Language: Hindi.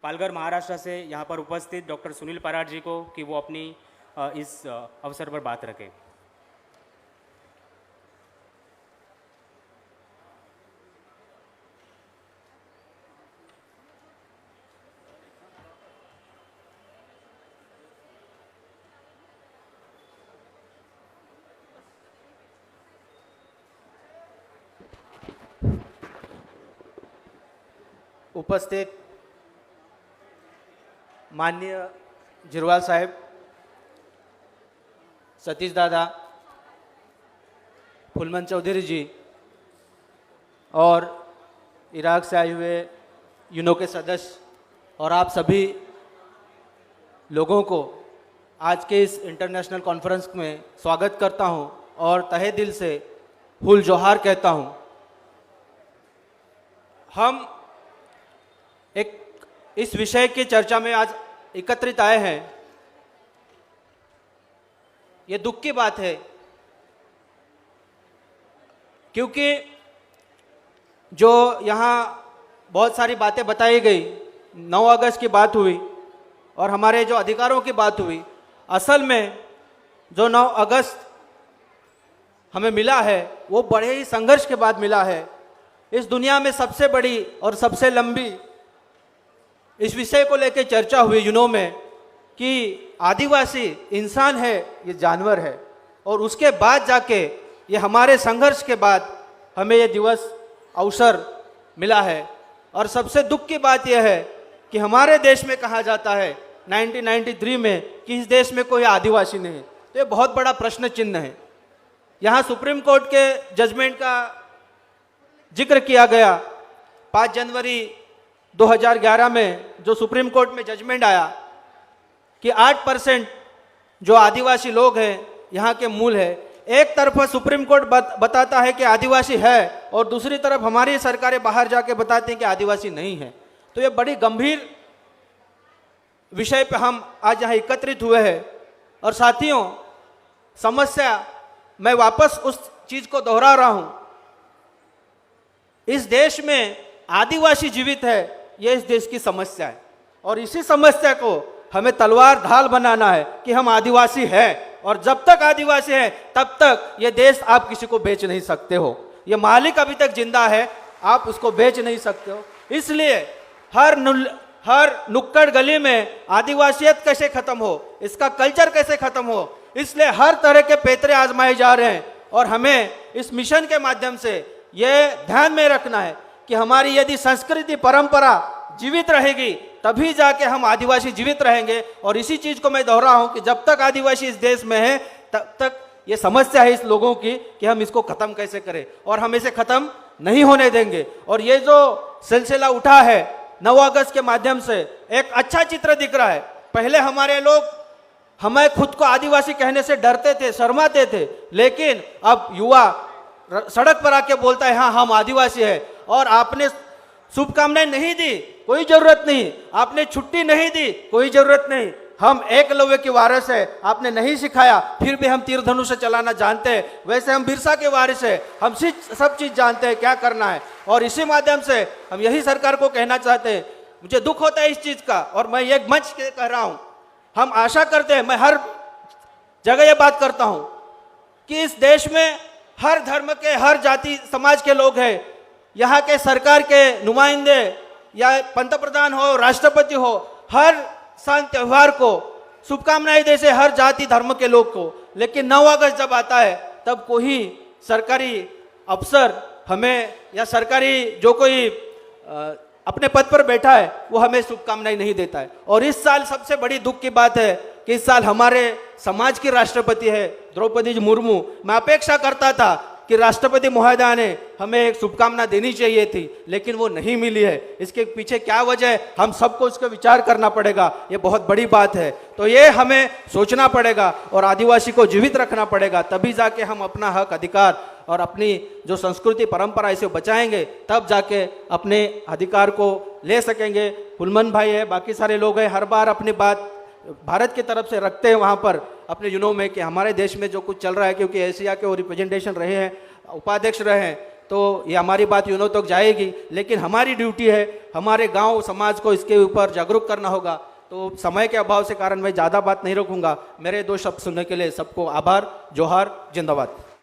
पालघर महाराष्ट्र से यहाँ पर उपस्थित डॉक्टर सुनील परार जी को कि वो अपनी इस अवसर पर बात रखें। उपस्थित माननीय जिरवाल साहेब, सतीश दादा, फुलमन चौधरी जी और इराक से आए हुए यूनो के सदस्य और आप सभी लोगों को आज के इस इंटरनेशनल कॉन्फ्रेंस में स्वागत करता हूं और तहे दिल से हुल जोहार कहता हूं। हम एक इस विषय की चर्चा में आज एकत्रित आए हैं। ये दुख की बात है क्योंकि जो यहाँ बहुत सारी बातें बताई गई, 9 अगस्त की बात हुई और हमारे जो अधिकारों की बात हुई, असल में जो 9 अगस्त हमें मिला है वो बड़े ही संघर्ष के बाद मिला है। इस दुनिया में सबसे बड़ी और सबसे लंबी इस विषय को लेकर चर्चा हुई यूनो में कि आदिवासी इंसान है, ये जानवर है, और उसके बाद जाके ये हमारे संघर्ष के बाद हमें ये दिवस अवसर मिला है। और सबसे दुख की बात यह है कि हमारे देश में कहा जाता है 1993 में कि इस देश में कोई आदिवासी नहीं है। तो ये बहुत बड़ा प्रश्न चिन्ह है। यहाँ सुप्रीम कोर्ट के जजमेंट का जिक्र किया गया। 5 जनवरी 2011 में जो सुप्रीम कोर्ट में जजमेंट आया कि 8% जो आदिवासी लोग हैं यहाँ के मूल है। एक तरफ सुप्रीम कोर्ट बताता है कि आदिवासी है और दूसरी तरफ हमारी सरकारें बाहर जाके बताती हैं कि आदिवासी नहीं है। तो ये बड़ी गंभीर विषय पे हम आज यहाँ एकत्रित हुए हैं। और साथियों, समस्या मैं वापस उस चीज को दोहरा रहा हूं, इस देश में आदिवासी जीवित है, ये इस देश की समस्या है। और इसी समस्या को हमें तलवार ढाल बनाना है कि हम आदिवासी हैं, और जब तक आदिवासी हैं तब तक ये देश आप किसी को बेच नहीं सकते हो। ये मालिक अभी तक जिंदा है, आप उसको बेच नहीं सकते हो। इसलिए हर नुक्कड़ गली में आदिवासियत कैसे खत्म हो, इसका कल्चर कैसे खत्म हो, इसलिए हर तरह के पैतरे आजमाए जा रहे हैं। और हमें इस मिशन के माध्यम से ये ध्यान में रखना है कि हमारी यदि संस्कृति परंपरा जीवित रहेगी तभी जाके हम आदिवासी जीवित रहेंगे। और इसी चीज को मैं दोहरा हूं कि जब तक आदिवासी इस देश में है तब तक ये समस्या है इस लोगों की कि हम इसको खत्म कैसे करें, और हम इसे खत्म नहीं होने देंगे। और ये जो सिलसिला उठा है 9 अगस्त के माध्यम से, एक अच्छा चित्र दिख रहा है। पहले हमारे लोग हमें खुद को आदिवासी कहने से डरते थे, शर्माते थे, लेकिन अब युवा सड़क पर आके बोलता है हाँ हम आदिवासी है। और आपने शुभकामनाएं नहीं दी, कोई जरूरत नहीं, आपने छुट्टी नहीं दी, कोई जरूरत नहीं, हम एकलव्य की वारिस है, आपने नहीं सिखाया फिर भी हम तीर धनुष से चलाना जानते हैं। वैसे हम बिरसा के वारिस है, हम सब चीज जानते हैं क्या करना है। और इसी माध्यम से हम यही सरकार को कहना चाहते हैं। मुझे दुख होता है इस चीज का, और मैं एक मंच के कह रहा हूं, हम आशा करते हैं, मैं हर जगह ये बात करता हूं कि इस देश में हर धर्म के, हर जाति समाज के लोग हैं। यहाँ के सरकार के नुमाइंदे या पंतप्रधान हो, राष्ट्रपति हो, हर सन त्योहार को शुभकामनाएं देते हर जाति धर्म के लोग को। लेकिन 9 अगस्त जब आता है तब कोई सरकारी अफसर हमें, या सरकारी जो कोई अपने पद पर बैठा है वो हमें शुभकामनाएं नहीं देता है। और इस साल सबसे बड़ी दुख की बात है कि इस साल हमारे समाज की राष्ट्रपति है द्रौपदी मुर्मू। मैं अपेक्षा करता था कि राष्ट्रपति महोदया ने हमें एक शुभकामना देनी चाहिए थी, लेकिन वो नहीं मिली है। इसके पीछे क्या वजह है, हम सबको इसका विचार करना पड़ेगा। ये बहुत बड़ी बात है, तो ये हमें सोचना पड़ेगा और आदिवासी को जीवित रखना पड़ेगा। तभी जाके हम अपना हक, अधिकार और अपनी जो संस्कृति परंपरा इसे बचाएंगे, तब जाके अपने अधिकार को ले सकेंगे। फुलमन भाई है, बाकी सारे लोग हैं, हर बार अपनी बात भारत की तरफ से रखते हैं वहाँ पर अपने यूनो में कि हमारे देश में जो कुछ चल रहा है, क्योंकि एशिया के वो रिप्रेजेंटेशन रहे हैं, उपाध्यक्ष रहे हैं, तो ये हमारी बात यूनो तक जाएगी, लेकिन हमारी ड्यूटी है हमारे गांव समाज को इसके ऊपर जागरूक करना होगा। तो समय के अभाव से कारण मैं ज़्यादा बात नहीं रखूंगा। मेरे 2 शब्द सुनने के लिए सबको आभार, जोहार, जिंदाबाद।